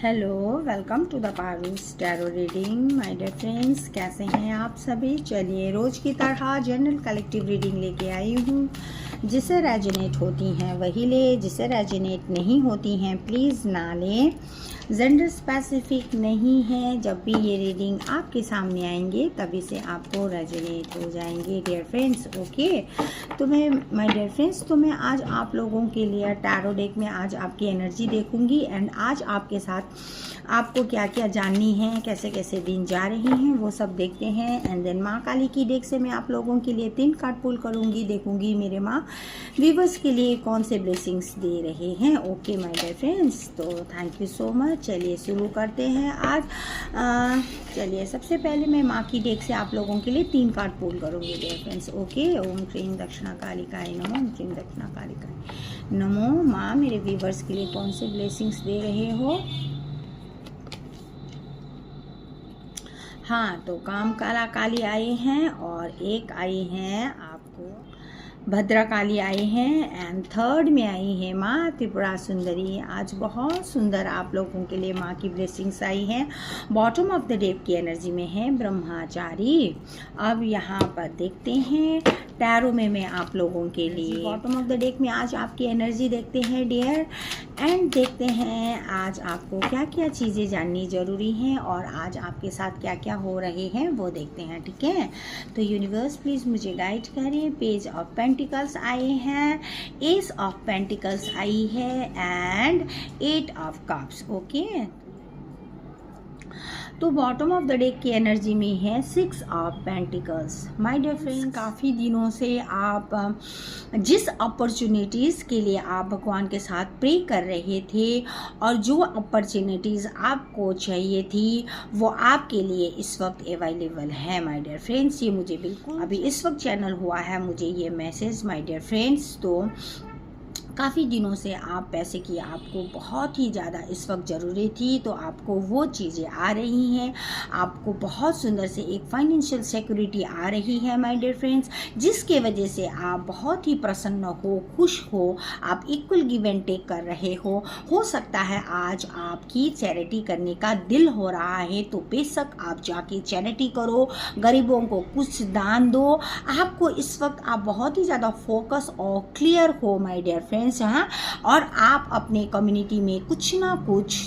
Hello, welcome to the Parus tarot reading. My dear friends, कैसे हैं आप सभी। चलिए रोज़ की तरह जनरल कलेक्टिव रीडिंग लेके आई हूँ। जिसे रेजोनेट होती हैं वही ले, जिसे रेजोनेट नहीं होती हैं प्लीज़ ना लें। जेंडर स्पेसिफिक नहीं है। जब भी ये रीडिंग आपके सामने आएंगे तभी से आपको रेजोनेट हो जाएंगे डियर फ्रेंड्स। ओके, तो मैं माय डियर फ्रेंड्स, तो मैं आज आप लोगों के लिए टैरो डेक में आज आपकी एनर्जी देखूंगी एंड आज आपके साथ आपको क्या क्या जाननी है, कैसे कैसे दिन जा रहे हैं वो सब देखते हैं। एंड देन माँ काली की डेक से मैं आप लोगों के लिए 3 कार्ड पुल करूंगी, देखूंगी मेरे माँ व्यूअर्स के लिए कौन से ब्लेसिंग्स दे रहे हैं। ओके माय डियर फ्रेंड्स, तो थैंक यू सो मच। चलिए शुरू करते हैं आज। चलिए सबसे पहले मैं माँ की डेक से आप लोगों के लिए 3 कार्ड पुल करूंगी डियर फ्रेंड्स। ओके, ओम क्रीम दक्षिणा कालिकाय नमो, ओम क्रीम दक्षिणा कालिकाय नमो। माँ मेरे व्यूअर्स के लिए कौन से ब्लेसिंग्स दे रहे हो। हाँ, तो काम काला काली आए हैं और एक आई हैं आपको भद्रा काली आई हैं एंड थर्ड में आई है माँ त्रिपुरा सुंदरी। आज बहुत सुंदर आप लोगों के लिए माँ की ब्लेसिंग्स आई हैं। बॉटम ऑफ द डेक की एनर्जी में है ब्रह्मचारी। अब यहाँ पर देखते हैं टैरो में मैं आप लोगों के लिए बॉटम ऑफ द डेक में आज आपकी एनर्जी देखते हैं डियर, एंड देखते हैं आज आपको क्या क्या चीज़ें जाननी ज़रूरी हैं और आज आपके साथ क्या क्या हो रहे हैं वो देखते हैं। ठीक है, तो यूनिवर्स प्लीज़ मुझे गाइड करें। पेज ऑफ पेंटिकल्स आए हैं, एस ऑफ पेंटिकल्स आई है एंड 8 ऑफ कप्स। ओके, तो बॉटम ऑफ द डेक की एनर्जी में है 6 of pentacles. My dear friends, काफ़ी दिनों से आप जिस अपॉर्चुनिटीज़ के लिए आप भगवान के साथ प्रे कर रहे थे और जो अपॉर्चुनिटीज़ आपको चाहिए थी वो आपके लिए इस वक्त अवेलेबल है माय डियर फ्रेंड्स। ये मुझे बिल्कुल अभी इस वक्त चैनल हुआ है मुझे ये मैसेज माय डियर फ्रेंड्स। तो काफ़ी दिनों से आप पैसे की आपको बहुत ही ज़्यादा इस वक्त ज़रूरी थी, तो आपको वो चीज़ें आ रही हैं। आपको बहुत सुंदर से एक फाइनेंशियल सिक्योरिटी आ रही है माय डियर फ्रेंड्स, जिसके वजह से आप बहुत ही प्रसन्न हो, खुश हो, आप इक्वल गिव एंड टेक कर रहे हो सकता है आज आपकी चैरिटी करने का दिल हो रहा है तो बेशक आप जाके चैरिटी करो, गरीबों को कुछ दान दो। आपको इस वक्त आप बहुत ही ज़्यादा फोकस और क्लियर हो माय डियर फ्रेंड्स। हाँ, और आप अपने कम्युनिटी में कुछ ना कुछ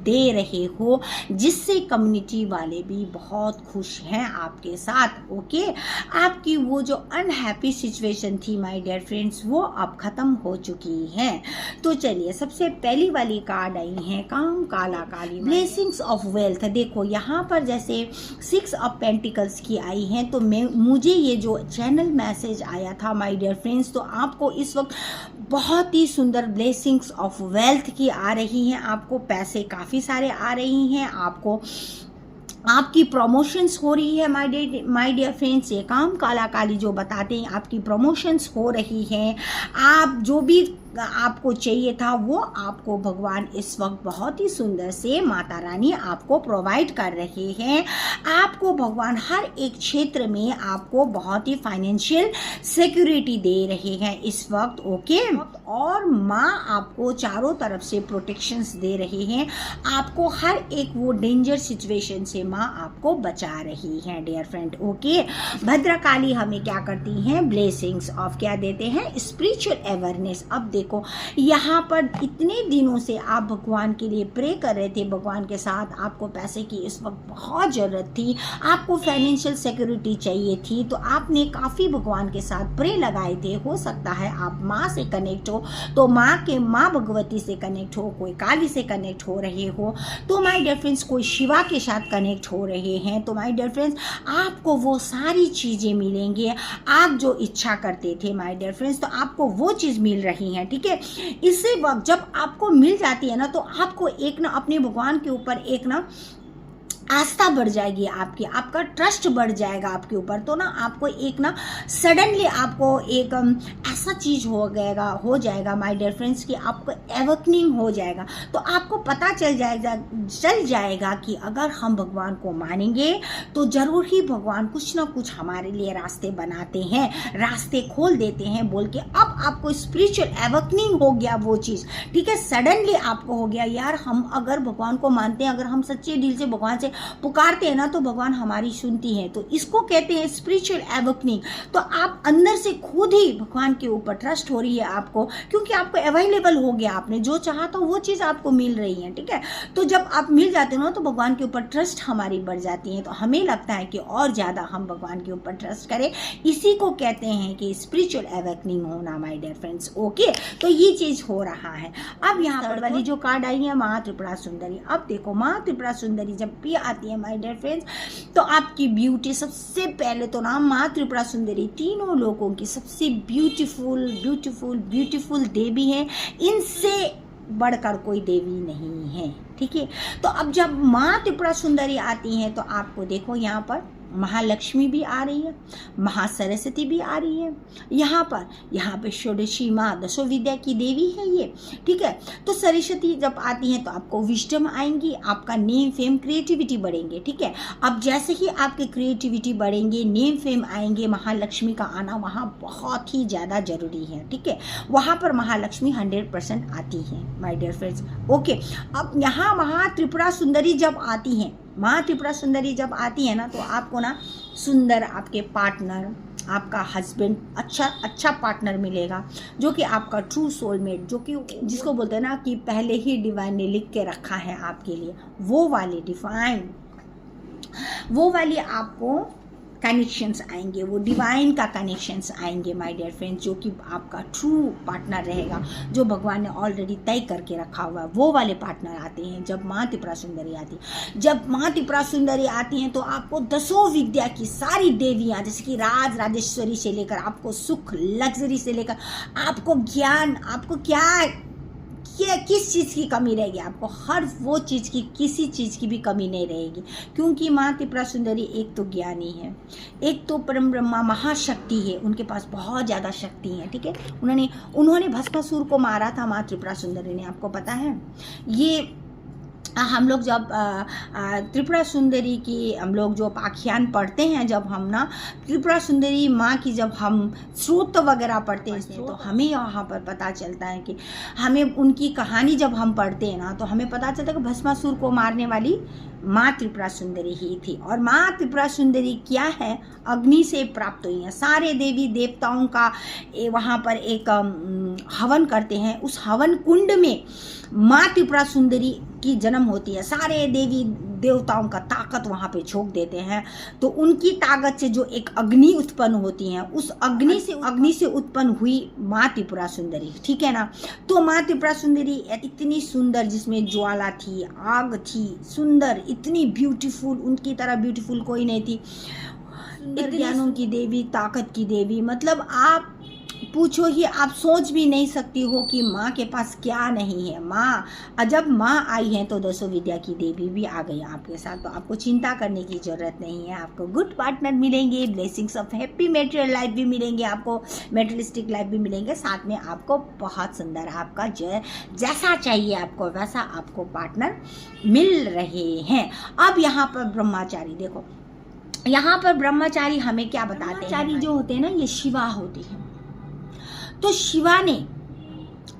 दे रहे हो जिससे कम्युनिटी वाले भी बहुत खुश हैं आपके साथ। ओके, आपकी वो जो अनहैप्पी सिचुएशन थी माय डियर फ्रेंड्स वो अब ख़त्म हो चुकी है। तो चलिए सबसे पहली वाली कार्ड आई है काम काला काली, ब्लेसिंग्स ऑफ वेल्थ। देखो यहाँ पर जैसे 6 ऑफ पेंटिकल्स की आई हैं, तो मुझे ये जो चैनल मैसेज आया था माय डियर फ्रेंड्स, तो आपको इस वक्त बहुत ही सुंदर ब्लेसिंग्स ऑफ वेल्थ की आ रही हैं। आपको पैसे काफ़ी सारे आ रही हैं, आपको आपकी प्रमोशंस हो रही है माय डियर फ्रेंड्स। ये काम काला काली जो बताते हैं आपकी प्रमोशंस हो रही हैं। आप जो भी आपको चाहिए था वो आपको भगवान इस वक्त बहुत ही सुंदर से माता रानी आपको प्रोवाइड कर रहे हैं। आपको भगवान हर एक क्षेत्र में आपको बहुत ही फाइनेंशियल सिक्योरिटी दे रहे हैं इस वक्त। ओके, और माँ आपको चारों तरफ से प्रोटेक्शंस दे रहे हैं। आपको हर एक वो डेंजर सिचुएशन से माँ आपको बचा रही हैं डियर फ्रेंड। ओके, भद्रकाली हमें क्या करती हैं, ब्लेसिंग्स ऑफ क्या देते हैं, स्पिरिचुअल अवेयरनेस। अब देखो यहाँ पर इतने दिनों से आप भगवान के लिए प्रे कर रहे थे, भगवान के साथ आपको पैसे की इस वक्त बहुत ज़रूरत थी, आपको फाइनेंशियल सिक्योरिटी चाहिए थी, तो आपने काफ़ी भगवान के साथ प्रे लगाए थे। हो सकता है आप माँ से कनेक्ट हो तो माँ भगवती से कनेक्ट हो, कोई काली से कनेक्ट हो रहे हो, तो माय डियर फ्रेंड्स कोई शिवा के साथ कनेक्ट हो रहे हैं, तो माय डियर फ्रेंड्स आपको वो सारी चीज़ें मिलेंगी। आप जो इच्छा करते थे माय डियर फ्रेंड्स, तो आपको वो चीज़ मिल रही हैं। ठीक है, इसी वक्त जब आपको मिल जाती है ना, तो आपको एक ना अपने भगवान के ऊपर एक ना आस्था बढ़ जाएगी आपकी, आपका ट्रस्ट बढ़ जाएगा आपके ऊपर। तो ना आपको एक ना सडनली आपको एक ऐसा चीज़ हो जाएगा माय डियर फ्रेंड्स कि आपको एवकनिंग हो जाएगा। तो आपको पता चल जाएगा कि अगर हम भगवान को मानेंगे तो ज़रूर ही भगवान कुछ ना कुछ हमारे लिए रास्ते बनाते हैं, रास्ते खोल देते हैं बोल के। अब आपको स्पिरिचुअल एवकनिंग हो गया वो चीज़, ठीक है। सडनली आपको हो गया यार, हम अगर भगवान को मानते हैं, अगर हम सच्चे दिल से भगवान से पुकारते हैं ना तो भगवान हमारी सुनती है। तो इसको कहते हैं स्पिरिचुअल एवकनिंग। तो आप अंदर से खुद ही भगवान के ऊपर ट्रस्ट हो रही है आपको, क्योंकि आपको अवेलेबल हो गया, आपने जो चाहा तो वो चीज़ आपको मिल रही है, ठीक है। तो जब आप मिल जाते हो ना तो भगवान के ऊपर ट्रस्ट हमारी बढ़ जाती है। तो हमें लगता है कि और ज़्यादा हम भगवान के ऊपर ट्रस्ट करें, इसी को कहते हैं कि स्पिरिचुअल एवकनिंग होना माय डियर फ्रेंड्स। ओके, तो ये चीज़ हो रहा है। अब यहाँ पर वाली जो कार्ड आई है माँ त्रिपुरा सुंदरी, अब देखो माँ त्रिपुरा सुंदरी जब भी आती है माय डियर फ्रेंड्स तो आपकी ब्यूटी सबसे पहले तो ना माँ त्रिपुरा सुंदरी तीनों लोगों की सबसे ब्यूटीफुल ब्यूटीफुल ब्यूटीफुल देवी है, इनसे बढ़कर कोई देवी नहीं है, ठीक है। तो अब जब माँ त्रिपुरा सुंदरी आती हैं तो आपको देखो यहाँ पर महालक्ष्मी भी आ रही है, महासरस्वती भी आ रही है, यहाँ पे षोडशी माँ दशो विद्या की देवी है ये, ठीक है। तो सरस्वती जब आती हैं तो आपको विजडम आएंगी, आपका नेम फेम क्रिएटिविटी बढ़ेंगे, ठीक है। अब जैसे ही आपके क्रिएटिविटी बढ़ेंगे, नेम फेम आएंगे, महालक्ष्मी का आना वहाँ बहुत ही ज़्यादा जरूरी है, ठीक है। वहाँ पर महालक्ष्मी 100% आती है माय डियर फ्रेंड्स। ओके, अब यहाँ महा त्रिपुरा सुंदरी जब आती हैं, माँ त्रिपुरा सुंदरी जब आती है ना तो आपको ना सुंदर आपके पार्टनर, आपका हस्बैंड, अच्छा पार्टनर मिलेगा, जो कि आपका ट्रू सोलमेट, जो कि जिसको बोलते हैं ना कि पहले ही डिवाइन ने लिख के रखा है आपके लिए, वो वाली आपको कनेक्शंस आएंगे, वो डिवाइन का कनेक्शंस आएंगे माय डियर फ्रेंड्स, जो कि आपका ट्रू पार्टनर रहेगा, जो भगवान ने ऑलरेडी तय करके रखा हुआ है। वो वाले पार्टनर आते हैं जब माँ त्रिपुरा सुंदरी आती है। जब माँ त्रिपुरा सुंदरी आती हैं तो आपको दसों विद्या की सारी देवियाँ, जैसे कि राज राजेश्वरी से लेकर आपको सुख लग्जरी से लेकर आपको ज्ञान, आपको किस चीज़ की कमी रहेगी, आपको हर वो चीज़ की, किसी चीज़ की भी कमी नहीं रहेगी, क्योंकि माँ त्रिपुरा सुंदरी एक तो ज्ञानी है, एक तो परम ब्रह्मा महाशक्ति है, उनके पास बहुत ज़्यादा शक्ति है, ठीक है। उन्होंने भस्मासुर को मारा था माँ त्रिपुरा सुंदरी ने, आपको पता है। ये हम लोग जब त्रिपुरा सुंदरी की हम लोग जो आख्यान पढ़ते हैं, जब हम ना त्रिपुरा सुंदरी माँ की जब हम स्रोत वगैरह पढ़ते हैं तो हमें यहाँ पर पता चलता है कि हमें उनकी कहानी जब हम पढ़ते हैं ना तो हमें पता चलता है कि भस्मासुर को मारने वाली माँ त्रिपुरा सुंदरी ही थी। और माँ त्रिपुरा सुंदरी क्या है, अग्नि से प्राप्त हुई है। सारे देवी देवताओं का वहाँ पर एक हवन करते हैं, उस हवन कुंड में माँ त्रिपुरा सुंदरी की जन्म होती है। सारे देवी देवताओं का ताकत वहाँ पे झोंक देते हैं, तो उनकी ताकत से जो एक अग्नि उत्पन्न होती है, उस अग्नि से उत्पन्न हुई माँ त्रिपुरा सुंदरी, ठीक है ना। तो माँ त्रिपुरा सुंदरी इतनी सुंदर, जिसमें ज्वाला थी, आग थी, सुंदर, इतनी ब्यूटीफुल, उनकी तरह ब्यूटीफुल कोई नहीं थी। ज्ञानों की देवी, ताकत की देवी, मतलब आप पूछो ही, आप सोच भी नहीं सकती हो कि माँ के पास क्या नहीं है। माँ जब माँ आई है तो दसों विद्या की देवी भी आ गई आपके साथ, तो आपको चिंता करने की जरूरत नहीं है। आपको गुड पार्टनर मिलेंगे, blessings of happy material life भी मिलेंगे, आपको मेटेरियलिस्टिक लाइफ भी मिलेंगे, साथ में आपको बहुत सुंदर, आपका जैसा चाहिए आपको वैसा आपको पार्टनर मिल रहे हैं। अब यहाँ पर ब्रह्मचारी देखो, यहाँ पर ब्रह्मचारी हमें क्या बताते हैं। ब्रह्मचारी जो होते हैं ना, ये शिवा होती है। तो शिवा ने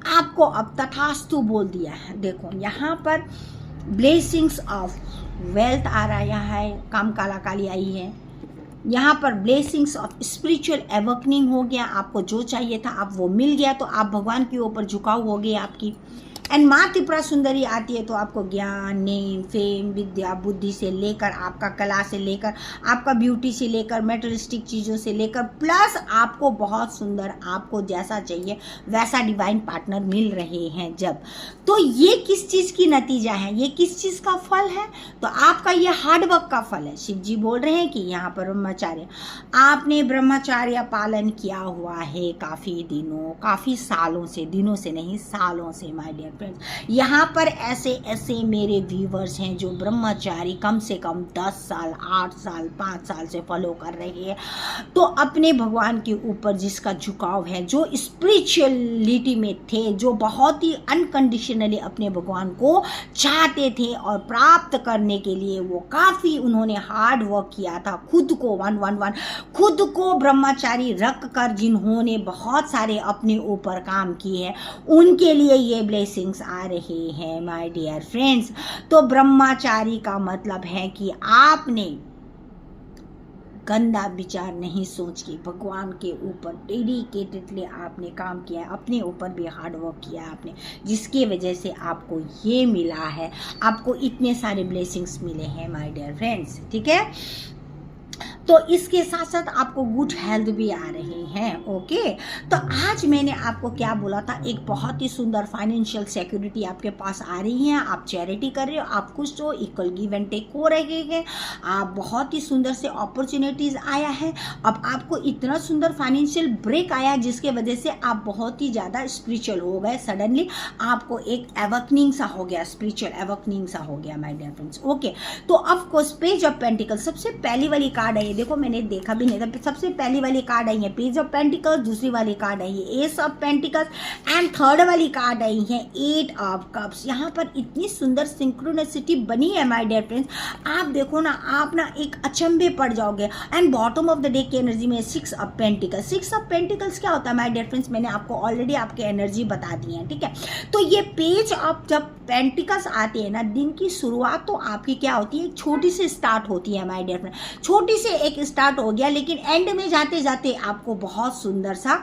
आपको अब तथास्तु बोल दिया है। देखो यहाँ पर ब्लेसिंग्स ऑफ वेल्थ आ रहा है, काम काला काली आई है। यहाँ पर ब्लेसिंग्स ऑफ स्पिरिचुअल एवकनिंग हो गया, आपको जो चाहिए था आप वो मिल गया, तो आप भगवान के ऊपर झुकाव हो गई आपकी। एंड माँ त्रिपुरा सुंदरी आती है तो आपको ज्ञान, नेम, फेम, विद्या, बुद्धि से लेकर, आपका कला से लेकर, आपका ब्यूटी से लेकर, मेटेरियलिस्टिक चीज़ों से लेकर, प्लस आपको बहुत सुंदर, आपको जैसा चाहिए वैसा डिवाइन पार्टनर मिल रहे हैं जब। तो ये किस चीज़ की नतीजा है, ये किस चीज़ का फल है, तो आपका ये हार्डवर्क का फल है। शिव जी बोल रहे हैं कि यहाँ पर ब्रह्मचार्य, आपने ब्रह्मचार्य पालन किया हुआ है काफ़ी दिनों, काफ़ी सालों से, दिनों से नहीं सालों से माय डियर फ्रेंड्स। यहाँ पर ऐसे ऐसे मेरे व्यूवर्स हैं जो ब्रह्मचारी कम से कम 10 साल 8 साल 5 साल से फॉलो कर रहे हैं। तो अपने भगवान के ऊपर जिसका झुकाव है, जो स्पिरिचुअलिटी में थे, जो बहुत ही अनकंडीशनली अपने भगवान को चाहते थे और प्राप्त करने के लिए वो काफ़ी उन्होंने हार्ड वर्क किया था, खुद को खुद को ब्रह्मचारी रख कर जिन्होंने बहुत सारे अपने ऊपर काम किए हैं, उनके लिए ये ब्लेसिंग्स आ रहे हैं माय डियर फ्रेंड्स। तो ब्रह्मचारी का मतलब है कि आपने गंदा विचार नहीं सोच के भगवान के ऊपर डेडिकेटेडली आपने काम किया है, अपने ऊपर भी हार्ड वर्क किया है आपने, जिसकी वजह से आपको ये मिला है, आपको इतने सारे ब्लेसिंग्स मिले हैं माय डियर फ्रेंड्स। ठीक है, तो इसके साथ साथ आपको गुड हेल्थ भी आ रही हैं। ओके, तो आज मैंने आपको क्या बोला था, एक बहुत ही सुंदर फाइनेंशियल सिक्योरिटी आपके पास आ रही है, आप चैरिटी कर रहे हो, आप खुश हो, इक्वल गिव एंड टेक हो रहे हैं, आप बहुत ही सुंदर से अपॉर्चुनिटीज़ आया है। अब आपको इतना सुंदर फाइनेंशियल ब्रेक आया जिसके वजह से आप बहुत ही ज़्यादा स्पिरिचुअल हो गए, सडनली आपको एक एवकनिंग सा हो गया, स्पिरिचुअल एवकनिंग सा हो गया माय डियर फ्रेंड्स। ओके, तो ऑफकोर्स पेज ऑफ पेंटिकल सबसे पहली वाली कार्ड है, देखो मैंने देखा भी नहीं था, सबसे पहली वाली कार्ड आई है पेज ऑफ पेंटिकल्स, दूसरी वाली कार्ड आई है S of pentacles and third वाली कार्ड आई है 8 ऑफ कप्स। यहाँ पर इतनी सुंदर सिंक्रोनिसिटी बनी है माय डियर फ्रेंड्स, आप देखो ना, आप ना एक अचंभे पड़ जाओगे। And bottom of the day की एनर्जी में 6 ऑफ पेंटिकल्स। 6 ऑफ पेंटिकल्स क्या होता है माय डियर फ्रेंड्स, मैंने आपको ऑलरेडी आपके एनर्जी बता दी है। ठीक है, तो ये पेज ऑफ जब पेंटिकल्स आते हैं ना, दिन की शुरुआत तो आपकी क्या होती है, छोटी सी स्टार्ट होती है माय डियर फ्रेंड, छोटी से एक स्टार्ट हो गया, लेकिन एंड में जाते जाते आपको बहुत सुंदर सा,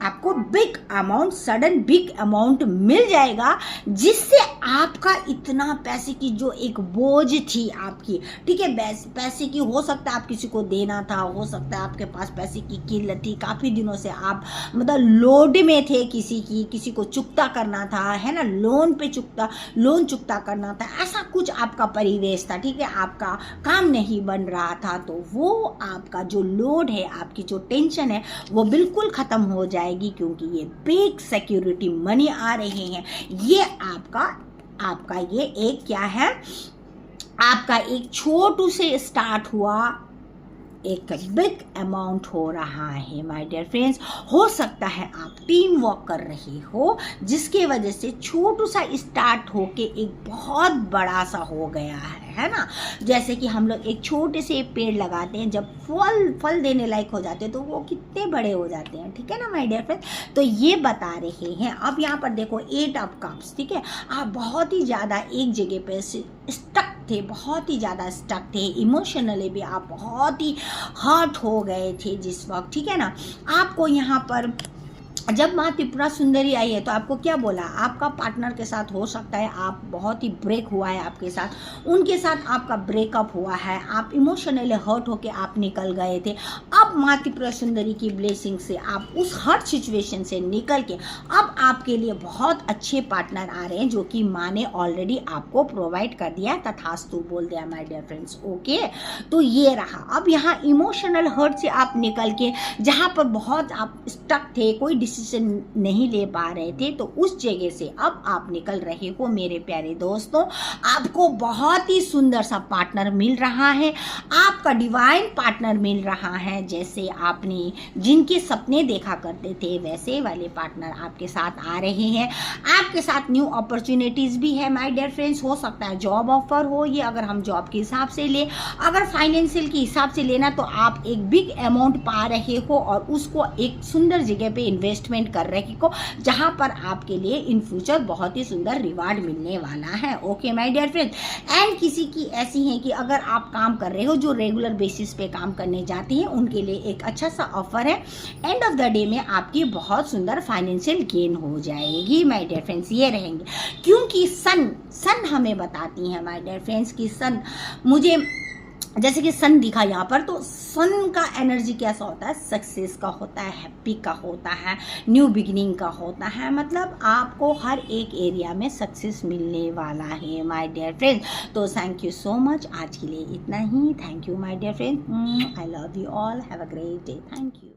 आपको big amount, sudden big amount मिल जाएगा, जिससे आपका इतना पैसे की जो एक बोझ थी आपकी, ठीक है, पैसे की, हो सकता है आप किसी को देना था, हो सकता है आपके पास पैसे की किल्लत थी, काफ़ी दिनों से आप मतलब लोड में थे, किसी को चुकता करना था, है ना, लोन चुकता करना था, ऐसा कुछ आपका परिवेश था। ठीक है, आपका काम नहीं बन रहा था, तो वो आपका जो लोड है, आपकी जो टेंशन है, वो बिल्कुल ख़त्म हो जाएगी, क्योंकि ये बिग सिक्योरिटी मनी आ रहे हैं। ये आपका ये एक क्या है, आपका एक छोटू से स्टार्ट हुआ एक बिग अमाउंट हो रहा है माय डियर फ्रेंड्स। हो सकता है आप टीम वर्क कर रहे हो, जिसके वजह से छोटू सा स्टार्ट होके एक बहुत बड़ा सा हो गया है ना। जैसे कि हम लोग एक छोटे से पेड़ लगाते हैं, जब फल देने लायक हो जाते हैं तो वो कितने बड़े हो जाते हैं। ठीक है ना माय डियर फ्रेंड्स, तो ये बता रहे हैं। अब यहाँ पर देखो 8 ऑफ कप्स, ठीक है, आप बहुत ही ज़्यादा एक जगह पे स्टक थे, बहुत ही ज़्यादा स्टक थे, इमोशनली भी आप बहुत ही हर्ट हो गए थे जिस वक्त। ठीक है ना, आपको यहाँ पर जब माँ त्रिपुरा सुंदरी आई है तो आपको क्या बोला, आपका पार्टनर के साथ हो सकता है आप बहुत ही ब्रेक हुआ है आपके साथ, उनके साथ आपका ब्रेकअप हुआ है, आप इमोशनली हर्ट होके आप निकल गए थे। अब माँ त्रिपुरा सुंदरी की ब्लेसिंग से आप उस हर्ट सिचुएशन से निकल के अब आपके लिए बहुत अच्छे पार्टनर आ रहे हैं, जो कि माँ ने ऑलरेडी आपको प्रोवाइड कर दिया, तथास्तु बोल दिया माय डियर फ्रेंड्स। ओके, तो ये रहा। अब यहाँ इमोशनल हर्ट से आप निकल के, जहाँ पर बहुत आप स्टक थे, कोई डिसीजन नहीं ले पा रहे थे, तो उस जगह से अब आप निकल रहे हो मेरे प्यारे दोस्तों। आपको बहुत ही सुंदर सा पार्टनर मिल रहा है, आपका डिवाइन पार्टनर मिल रहा है। जैसे आपने जिनके सपने देखा करते थे, वैसे वाले पार्टनर आपके साथ आ रहे हैं। आपके साथ न्यू अपॉर्चुनिटीज भी है माय डियर फ्रेंड्स। हो सकता है जॉब ऑफर हो, ये अगर हम जॉब के हिसाब से ले, अगर फाइनेंशियल के हिसाब से लेना तो आप एक बिग अमाउंट पा रहे हो और उसको एक सुंदर जगह पे इन्वेस्टमेंट कर रहे हो, जहां पर आपके लिए इन फ्यूचर बहुत ही सुंदर रिवार्ड मिलने वाला है। Okay my dear friends, and किसी की ऐसी है कि अगर आप काम कर रहे हो, जो रेगुलर बेसिस पे काम करने जाते हैं, उनके लिए एक अच्छा सा ऑफर है। एंड ऑफ द डे में आपकी बहुत सुंदर फाइनेंशियल गेन हो जाएगी माय डियर फ्रेंड्स। ये रहेंगे क्योंकि सन हमें बताती है माय डियर फ्रेंड्स कि सन, मुझे जैसे कि सन दिखा यहाँ पर, तो सन का एनर्जी कैसा होता है, सक्सेस का होता है, हैप्पी का होता है, न्यू बिगिनिंग का होता है। मतलब आपको हर एक एरिया में सक्सेस मिलने वाला है माय डियर फ्रेंड्स। तो थैंक यू सो मच, आज के लिए इतना ही। Thank you my dear friends, I love you all, have a great day, thank you.